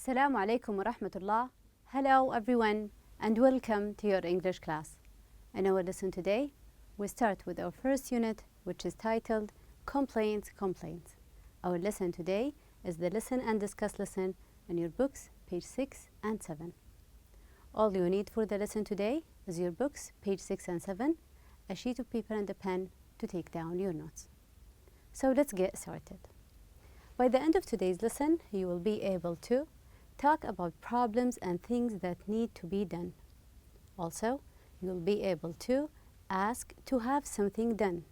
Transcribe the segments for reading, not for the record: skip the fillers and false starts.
Assalamu alaikum wa rahmatullah. Hello everyone and welcome to your English class. In our lesson today, we start with our first unit, which is titled Complaints. Our lesson today is the Listen and Discuss lesson in your books, page 6 and 7. All you need for the lesson today is your books, page 6 and 7, a sheet of paper and a pen to take down your notes. So let's get started. By the end of today's lesson, you will be able to talk about problems and things that need to be done. Also, you will be able to ask to have something done.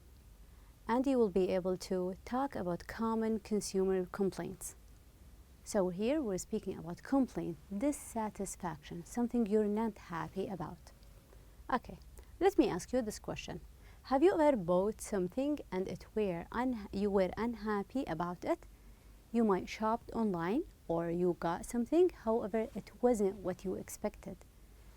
And you will be able to talk about common consumer complaints. So here we're speaking about complaint, dissatisfaction, something you're not happy about. Okay, let me ask you this question. Have you ever bought something and you were unhappy about it? You might shopped online or you got something, however, it wasn't what you expected.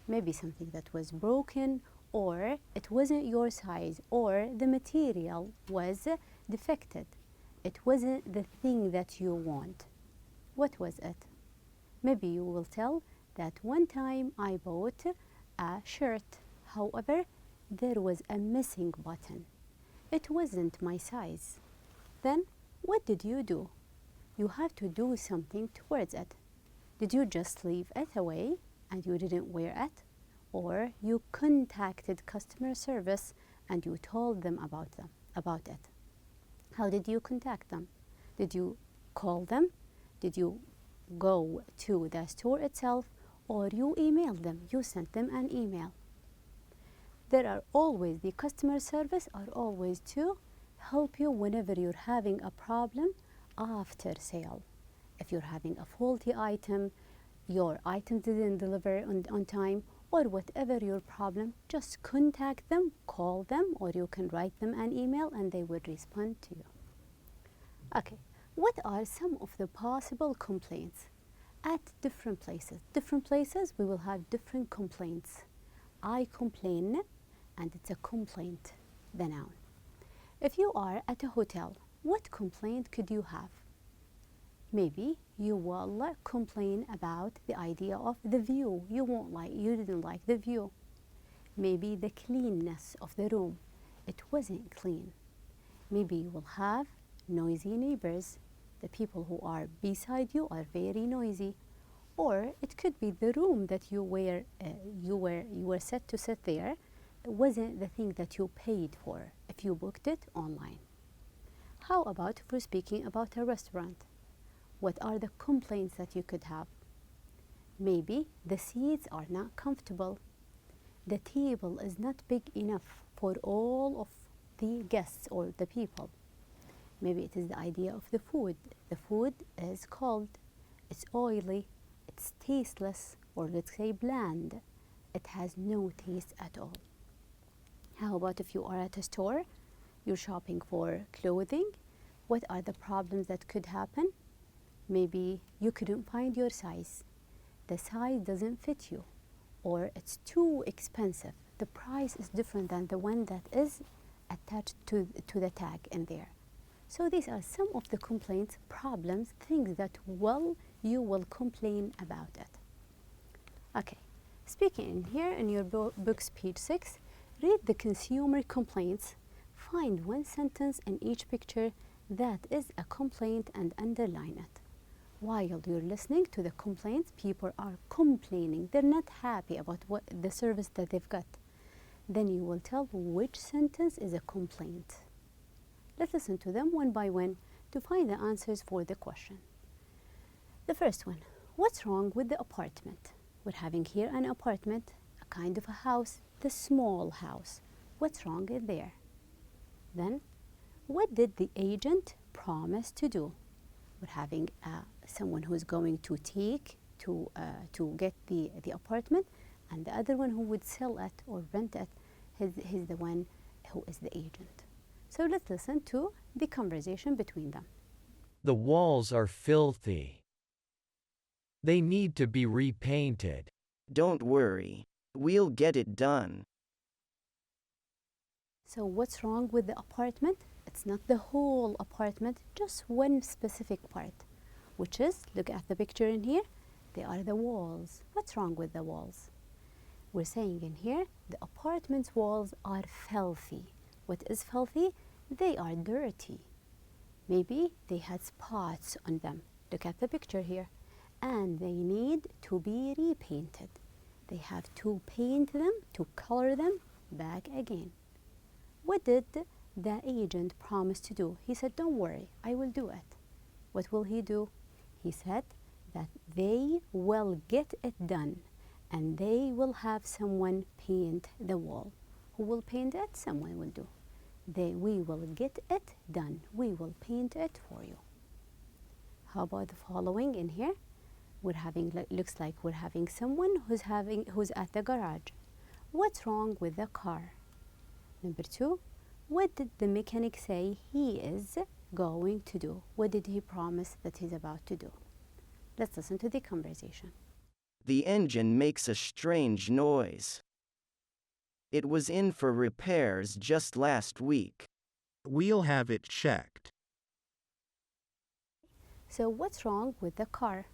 Maybe something that was broken, or it wasn't your size, or the material was defected. It wasn't the thing that you want. What was it? Maybe you will tell that one time I bought a shirt, however, there was a missing button. It wasn't my size. Then, what did you do? You have to do something towards it. Did you just leave it away and you didn't wear it? Or you contacted customer service and you told them about it? How did you contact them? Did you call them? Did you go to the store itself? Or you emailed them? You sent them an email? The customer service are always to help you whenever you're having a problem after sale. If you're having a faulty item, your item didn't deliver on time, or whatever your problem, just contact them, call them, or you can write them an email and they will respond to you. Okay, what are some of the possible complaints? At different places. Different places we will have different complaints. I complain, and it's a complaint, the noun. If you are at a hotel, what complaint could you have? Maybe you will complain about the idea of the view. You didn't like the view. Maybe the cleanness of the room. It wasn't clean. Maybe you will have noisy neighbors. The people who are beside you are very noisy. Or it could be the room that you were set to sit there. It wasn't the thing that you paid for if you booked it online. How about if we're speaking about a restaurant? What are the complaints that you could have? Maybe the seats are not comfortable. The table is not big enough for all of the guests or the people. Maybe it is the idea of the food. The food is cold, it's oily, it's tasteless, or let's say bland. It has no taste at all. How about if you are at a store? You're shopping for clothing. What are the problems that could happen? Maybe you couldn't find your size. The size doesn't fit you, or it's too expensive. The price is different than the one that is attached to the tag in there. So these are some of the complaints, problems, things that you will complain about it. Okay, speaking in here in your books, page 6, read the consumer complaints. Find one sentence in each picture that is a complaint and underline it. While you're listening to the complaints, people are complaining. They're not happy about the service that they've got. Then you will tell which sentence is a complaint. Let's listen to them one by one to find the answers for the question. The first one, what's wrong with the apartment? We're having here an apartment, a kind of a house, the small house. What's wrong in there? Then, what did the agent promise to do? We're having someone who's going to get the apartment, and the other one who would sell it or rent it, he's the one who is the agent. So let's listen to the conversation between them. The walls are filthy. They need to be repainted. Don't worry, we'll get it done. So what's wrong with the apartment? It's not the whole apartment, just one specific part, which is, look at the picture in here, They are the walls. What's wrong with the walls? We're saying in here, the apartment's walls are filthy. What is filthy? They are dirty. Maybe they had spots on them. Look at the picture here. And they need to be repainted. They have to paint them, to color them back again. What did the agent promise to do? He said, don't worry, I will do it. What will he do? He said that they will get it done and they will have someone paint the wall. Who will paint it? Someone will do. We will get it done. We will paint it for you. How about the following in here? We're having, looks like we're having someone who's at the garage. What's wrong with the car? Number 2, what did the mechanic say he is going to do? What did he promise that he's about to do? Let's listen to the conversation. The engine makes a strange noise. It was in for repairs just last week. We'll have it checked. So what's wrong with the car?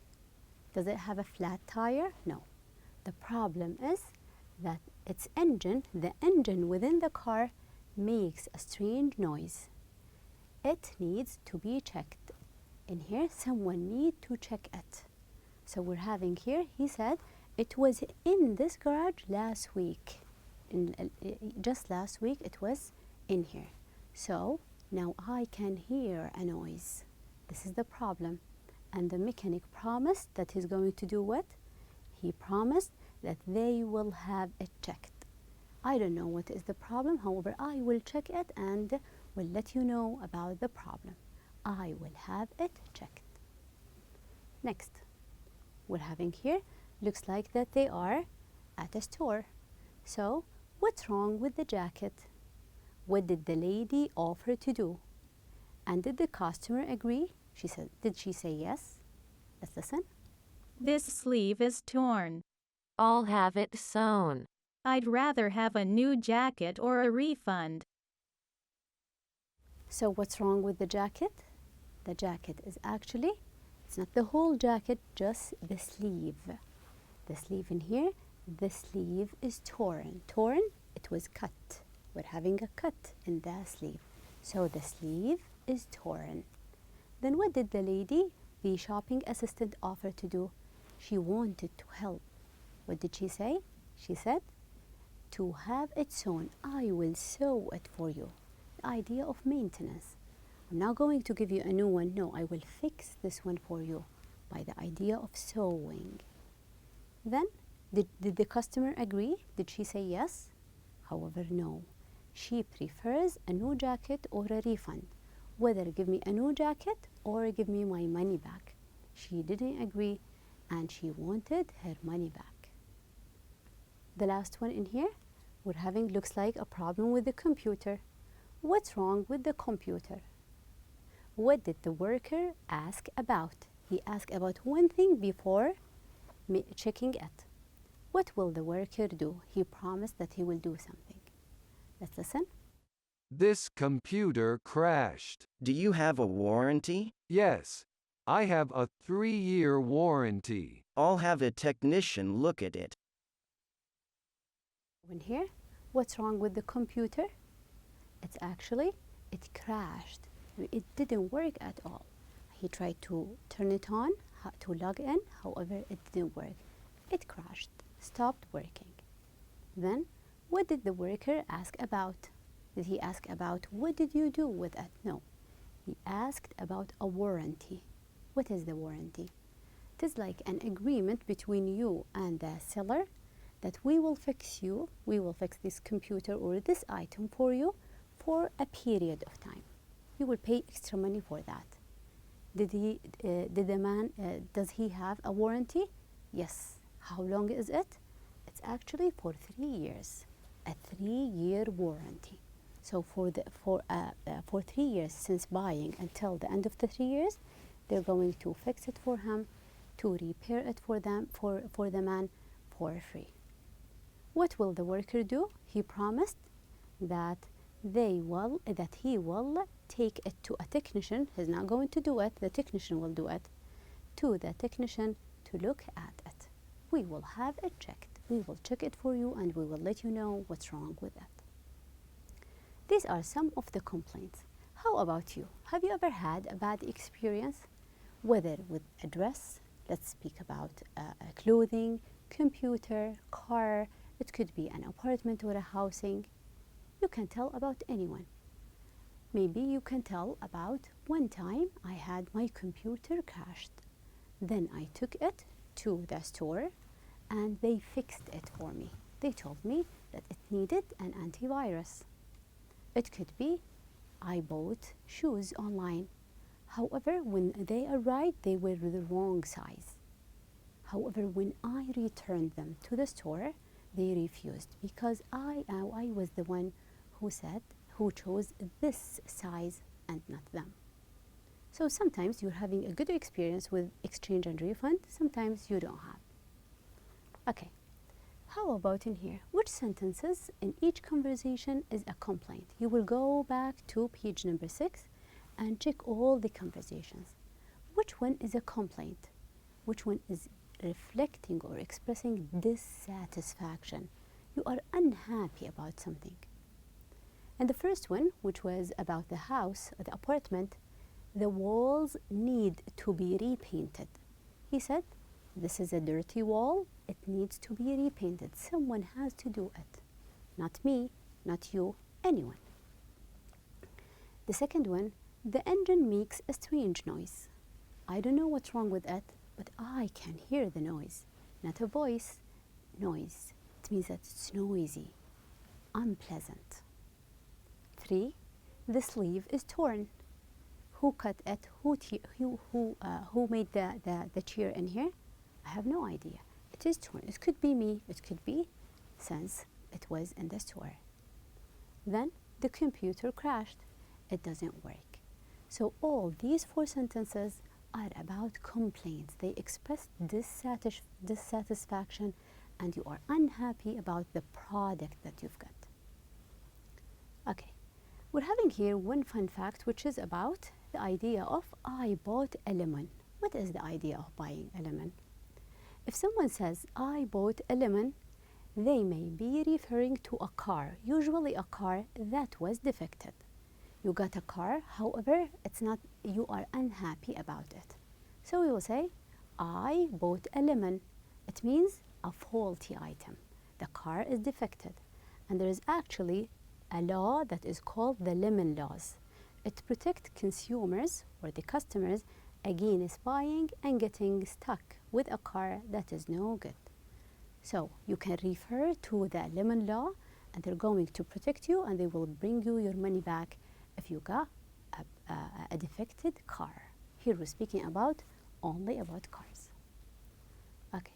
Does it have a flat tire? No. The problem is that its engine, the engine within the car, makes a strange noise. It needs to be checked. In here, someone needs to check it. So we're having here, he said, it was in this garage last week. Just last week, it was in here. So now I can hear a noise. This is the problem. And the mechanic promised that he's going to do what? He promised that they will have it checked. I don't know what is the problem, however, I will check it and will let you know about the problem. I will have it checked. Next, we're having here, looks like that they are at a store. So, what's wrong with the jacket? What did the lady offer to do? And did the customer agree? She said, did she say yes? Let's listen. This sleeve is torn. I'll have it sewn. I'd rather have a new jacket or a refund. So what's wrong with the jacket? The jacket is actually, it's not the whole jacket, just the sleeve. The sleeve in here, the sleeve is torn. Torn, it was cut. We're having a cut in the sleeve. So the sleeve is torn. Then what did the lady, the shopping assistant, offer to do? She wanted to help. What did she say? She said, to have it sewn. I will sew it for you. The idea of maintenance. I'm not going to give you a new one. No, I will fix this one for you by the idea of sewing. Then, did the customer agree? Did she say yes? However, no. She prefers a new jacket or a refund. Whether give me a new jacket or give me my money back. She didn't agree and she wanted her money back. The last one in here, we're having, looks like a problem with the computer. What's wrong with the computer? What did the worker ask about? He asked about one thing before checking it. What will the worker do? He promised that he will do something. Let's listen. This computer crashed. Do you have a warranty? Yes. I have a 3-year warranty. I'll have a technician look at it. In here, what's wrong with the computer? It's actually, it crashed. It didn't work at all. He tried to turn it on, to log in, however, it didn't work. It crashed, stopped working. Then, what did the worker ask about? Did he ask about what did you do with it? No. He asked about a warranty. What is the warranty? It is like an agreement between you and the seller that we will fix this computer or this item for you for a period of time. You will pay extra money for that. Does he have a warranty? Yes. How long is it? It's actually for 3 years, a 3-year warranty. So for 3 years since buying until the end of the 3 years, they're going to fix it for him, to repair it for the man for free. What will the worker do? He promised that he will take it to a technician. He's not going to do it. The technician will do it. To the technician to look at it. We will have it checked. We will check it for you and we will let you know what's wrong with it. These are some of the complaints. How about you? Have you ever had a bad experience? Whether with a dress, let's speak about clothing, computer, car, it could be an apartment or a housing. You can tell about anyone. Maybe you can tell about one time I had my computer crashed. Then I took it to the store and they fixed it for me. They told me that it needed an antivirus. It could be I bought shoes online. However, when they arrived, they were the wrong size. However, when I returned them to the store, they refused because I was the one who chose this size and not them. So sometimes you're having a good experience with exchange and refund, sometimes you don't have. Okay, how about in here? Which sentences in each conversation is a complaint? You will go back to page number 6 and check all the conversations. Which one is a complaint? Which one is reflecting or expressing dissatisfaction? You are unhappy about something. And the first one, which was about the house or the apartment, the walls need to be repainted. He said, this is a dirty wall, it needs to be repainted. Someone has to do it. Not me, not you, anyone. The second one, the engine makes a strange noise. I don't know what's wrong with it, but I can hear the noise. Not a voice, noise. It means that it's noisy, unpleasant. 3, the sleeve is torn. Who cut it? Who made the chair in here? I have no idea. It is torn. It could be me. It could be since it was in the store. Then the computer crashed. It doesn't work. So all these 4 sentences are about complaints. They express dissatisfaction and you are unhappy about the product that you've got. Okay, we're having here one fun fact which is about the idea of I bought a lemon. What is the idea of buying a lemon? If someone says I bought a lemon, they may be referring to a car, usually a car that was defected. You got a car, however, it's not, you are unhappy about it. So we will say, I bought a lemon. It means a faulty item. The car is defected. And there is actually a law that is called the lemon laws. It protects consumers or the customers against buying and getting stuck with a car that is no good. So you can refer to the lemon law and they're going to protect you and they will bring you your money back if you got a defected car. Here we're speaking only about cars. Okay.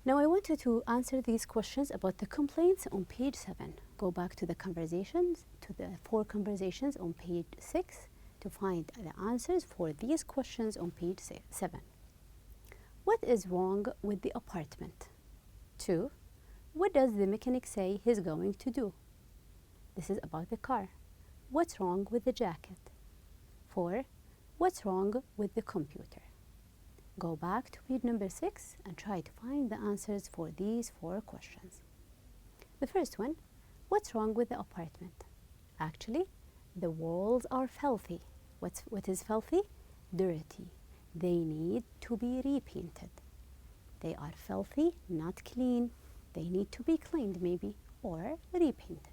Now I wanted to answer these questions about the complaints on page 7. Go back to the conversations, to the 4 conversations on page 6 to find the answers for these questions on page 7. What is wrong with the apartment? 2. What does the mechanic say he's going to do? This is about the car. What's wrong with the jacket? 4. What's wrong with the computer? Go back to page number 6 and try to find the answers for these 4 questions. The first one, what's wrong with the apartment? Actually, the walls are filthy. What is filthy? Dirty. They need to be repainted. They are filthy, not clean. They need to be cleaned maybe or repainted.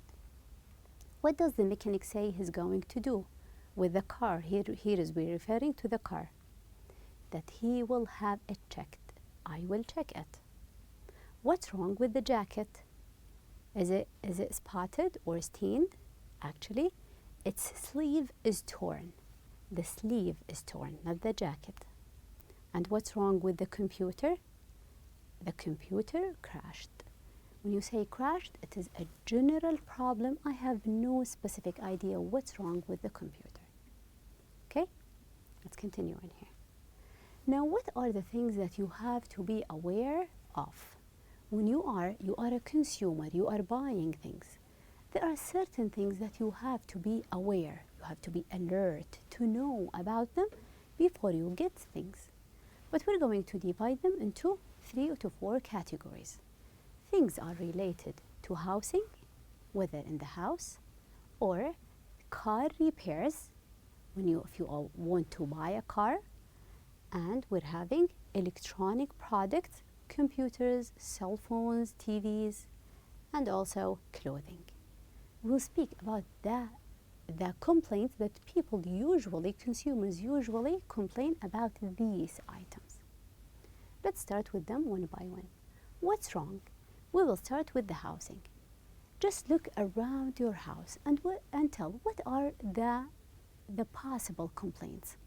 What does the mechanic say he's going to do with the car? Here is we're referring to the car. That he will have it checked. I will check it. What's wrong with the jacket? Is it spotted or stained? Actually, its sleeve is torn. The sleeve is torn, not the jacket. And what's wrong with the computer? The computer crashed. When you say crashed, it is a general problem. I have no specific idea what's wrong with the computer. Okay? Let's continue on here. Now, what are the things that you have to be aware of? When you are a consumer, you are buying things. There are certain things that you have to be aware. You have to be alert to know about them before you get things. But we're going to divide them into 3 to 4 categories. Things are related to housing, whether in the house, or car repairs, if you all want to buy a car, and we're having electronic products, computers, cell phones, TVs, and also clothing. We'll speak about the complaints that consumers usually complain about these items. Let's start with them one by one. What's wrong? We will start with the housing. Just look around your house and tell what are the possible complaints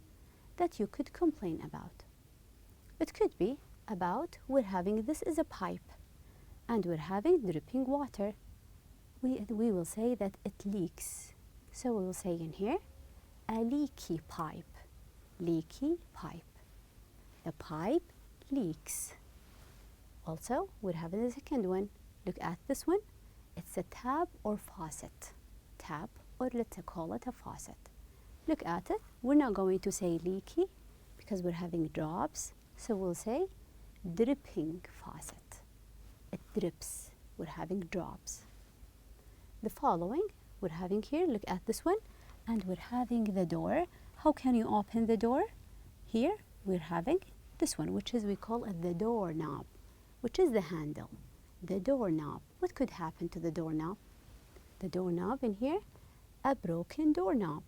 that you could complain about. It could be about this is a pipe and we're having dripping water. We will say that it leaks. So we will say in here, a leaky pipe. Leaky pipe. The pipe leaks. Also, we're having the second one. Look at this one. It's a tap or faucet. Tap, or let's call it a faucet. Look at it. We're not going to say leaky because we're having drops. So we'll say dripping faucet. It drips. We're having drops. The following, we're having here, look at this one, and we're having the door. How can you open the door? Here, we're having this one, which is we call it the doorknob, which is the handle. The doorknob. What could happen to the doorknob? The doorknob in here, a broken doorknob.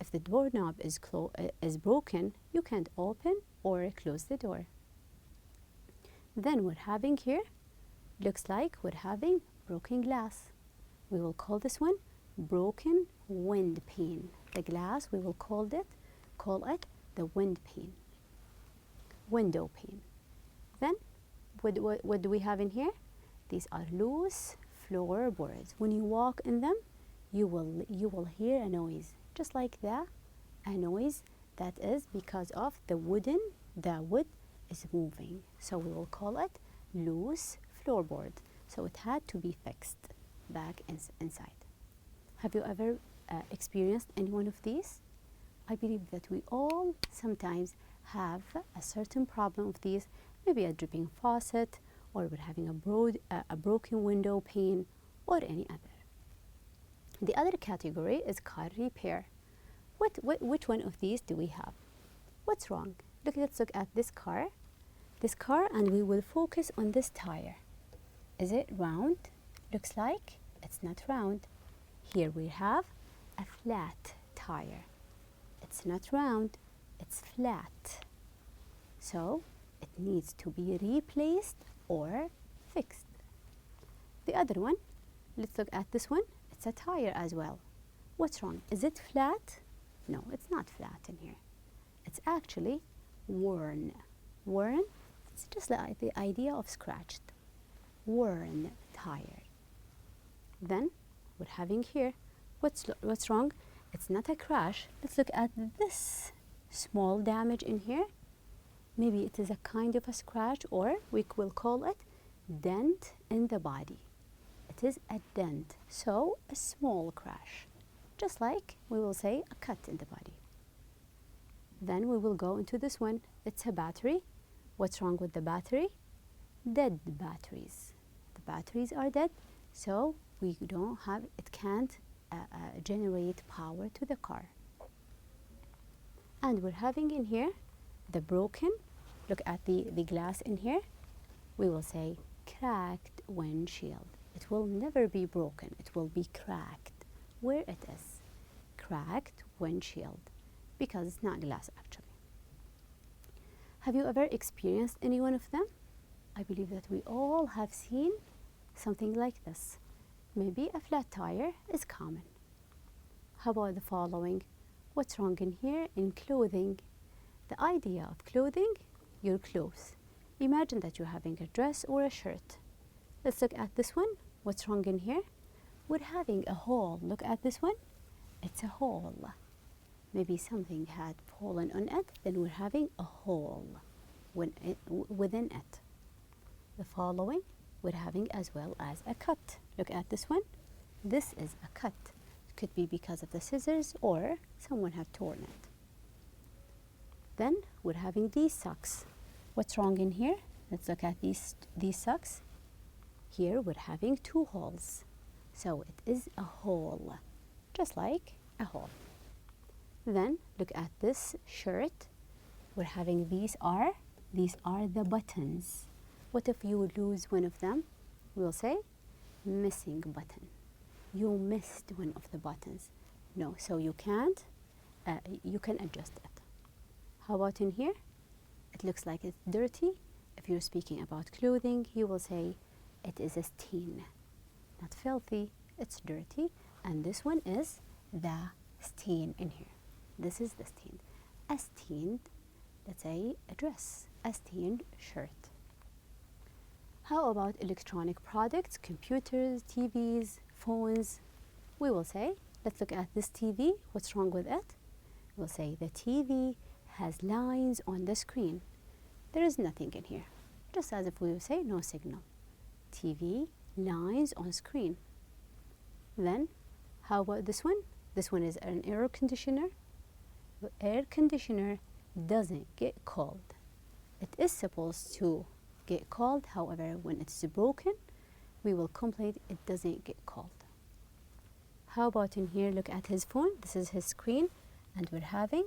If the doorknob is broken, you can't open or close the door. Then we're having here, looks like we're having broken glass. We will call this one broken wind pane. The glass, we will call it the wind pane. Window pane. Then, what do we have in here? These are loose floorboards. When you walk in them, you will hear a noise, just like that, a noise that is because of the wood is moving. So we will call it loose floorboard. So it had to be fixed back inside. Have you ever experienced any one of these? I believe that we all sometimes have a certain problem of these, maybe a dripping faucet, or we're having a broken window pane, or any other. The other category is car repair. Which one of these do we have? What's wrong? Let's look at this car, and we will focus on this tire. Is it round? Looks like it's not round. Here we have a flat tire. It's not round, it's flat. So it needs to be replaced or fixed. The other one, let's look at this one. It's a tire as well. What's wrong? Is it flat? No, it's not flat in here. It's actually worn. Worn, it's just like the idea of scratched. Worn tire. Then we're having here, what's wrong? It's not a crash. Let's look at this small damage in here. Maybe it is a kind of a scratch, or we will call it dent in the body. It is a dent, so a small crash, just like we will say a cut in the body. Then we will go into this one. It's a battery. What's wrong with the battery? Dead batteries. The batteries are dead, so it can't generate power to the car. And we're having in here the broken, look at the glass in here, we will say cracked windshield. It will never be broken, it will be cracked. Where it is? Cracked windshield, because it's not glass actually. Have you ever experienced any one of them? I believe that we all have seen something like this. Maybe a flat tire is common. How about the following? What's wrong in here? In clothing. The idea of clothing, your clothes. Imagine that you're having a dress or a shirt. Let's look at this one. What's wrong in here? We're having a hole. Look at this one. It's a hole. Maybe something had fallen on it, then we're having a hole within it. The following, we're having as well as a cut. Look at this one. This is a cut. It could be because of the scissors or someone have torn it. Then we're having these socks. What's wrong in here? Let's look at these socks. Here we're having 2 holes. So it is a hole, just like a hole. Then look at this shirt. We're having these are the buttons. What if you lose one of them? We'll say missing button. You missed one of the buttons. No, so you can't. You can adjust it. How about in here? It looks like it's dirty. If you're speaking about clothing, you will say it is a stain. Not filthy, it's dirty. And this one is the stain in here. This is the stain. A stained, let's say, a dress. A stained shirt. How about electronic products, computers, TVs, phones? We will say, let's look at this TV. What's wrong with it? We'll say the TV has lines on the screen. There is nothing in here. Just as if we would say no signal. TV, lines on screen. Then, how about this one? This one is an air conditioner. The air conditioner doesn't get cold. It is supposed to get cold. However, when it's broken, we will complain it doesn't get cold. How about in here? Look at his phone. This is his screen. And we're having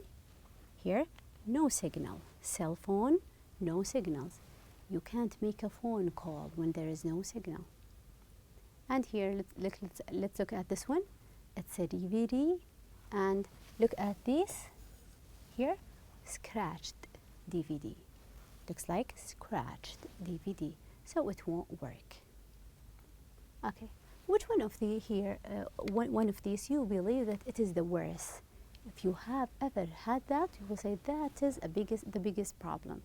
here no signal. Cell phone, no signals. You can't make a phone call when there is no signal. And here, let's look at this one. It's a DVD. And look at this. Here, scratched DVD. Looks like scratched DVD. So it won't work. Okay. Which one of the here, one of these you believe that it is the worst? If you have ever had that, you will say that is the biggest problem.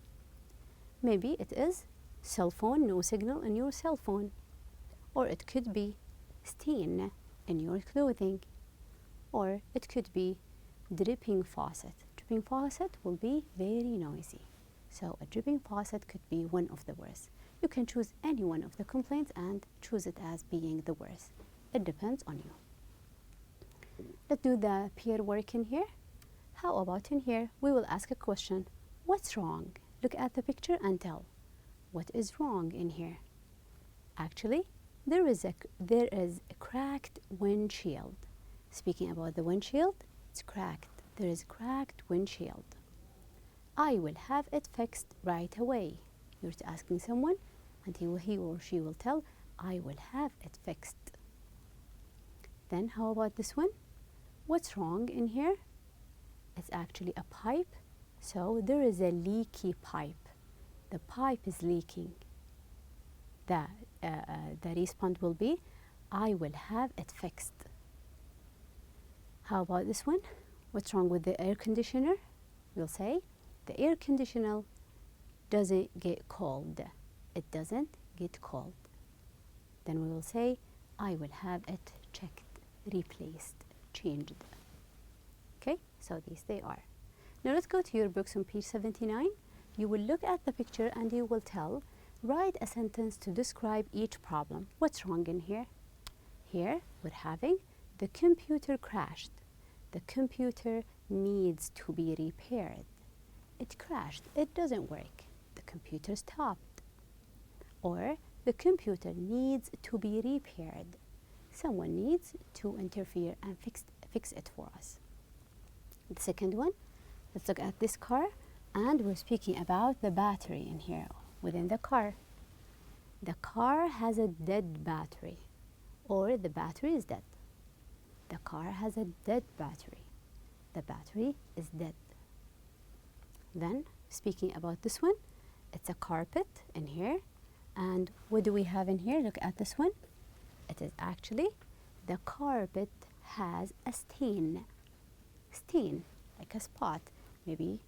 Maybe it is cell phone, no signal in your cell phone. Or it could be stain in your clothing. Or it could be dripping faucet. Dripping faucet will be very noisy. So a dripping faucet could be one of the worst. You can choose any one of the complaints and choose it as being the worst. It depends on you. Let's do the peer work in here. How about in here? We will ask a question. What's wrong? Look at the picture and tell. What is wrong in here? Actually, there is a cracked windshield. Speaking about the windshield, it's cracked. There is cracked windshield. I will have it fixed right away. You're asking someone, and he or she will tell, I will have it fixed. Then how about this one? What's wrong in here? It's actually a pipe. So there is a leaky pipe. The pipe is leaking. The response will be, I will have it fixed. How about this one? What's wrong with the air conditioner? We'll say, the air conditioner doesn't get cold. It doesn't get cold. Then we will say, I will have it checked, replaced, changed. Okay, so these they are. Now let's go to your books on page 79. You will look at the picture and you will tell, write a sentence to describe each problem. What's wrong in here? Here we're having the computer crashed. The computer needs to be repaired. It crashed. It doesn't work. The computer stopped. Or the computer needs to be repaired. Someone needs to interfere and fix it for us. The second one, let's look at this car, and we're speaking about the battery in here within the car. The car has a dead battery, or the battery is dead. The car has a dead battery. The battery is dead. Then, speaking about this one, it's a carpet in here. And what do we have in here? Look at this one. It is actually the carpet has a stain. Stain, like a spot. Maybe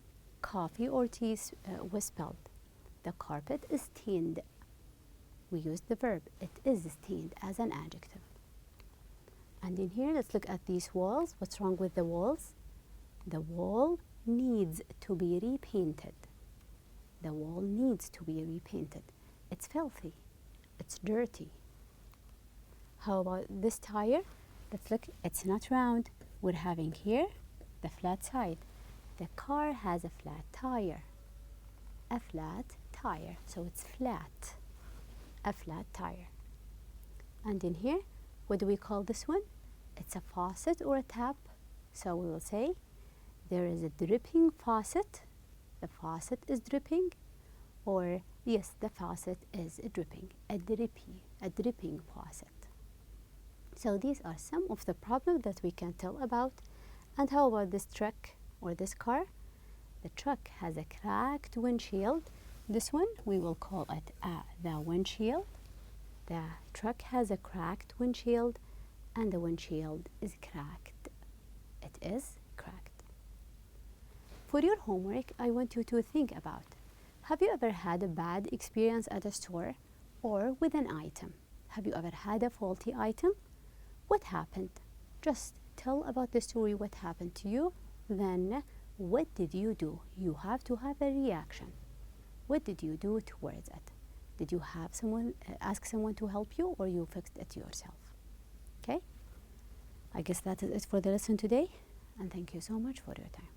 coffee or tea was spilled. The carpet is stained. We use the verb. It is stained as an adjective. And in here, let's look at these walls. What's wrong with the walls? The wall needs to be repainted. The wall needs to be repainted. It's filthy. It's dirty. How about this tire? Let's look. It's not round. We're having here the flat side. The car has a flat tire. A flat tire, so it's flat, a flat tire. And in here, what do we call this one? It's a faucet or a tap. So we will say there is a dripping faucet. The faucet is dripping, or yes, the faucet is dripping, a dripping faucet. So these are some of the problems that we can tell about. And how about this truck or this car? The truck has a cracked windshield. This one we will call it the windshield. The truck has a cracked windshield, and the windshield is cracked. It is cracked. For your homework, I want you to think about, have you ever had a bad experience at a store or with an item? Have you ever had a faulty item? What happened? Just tell about the story, what happened to you. Then, what did you do? You have to have a reaction. What did you do towards it? Did you have someone ask someone to help you, or you fixed it yourself? Okay? I guess that is it for the lesson today, and thank you so much for your time.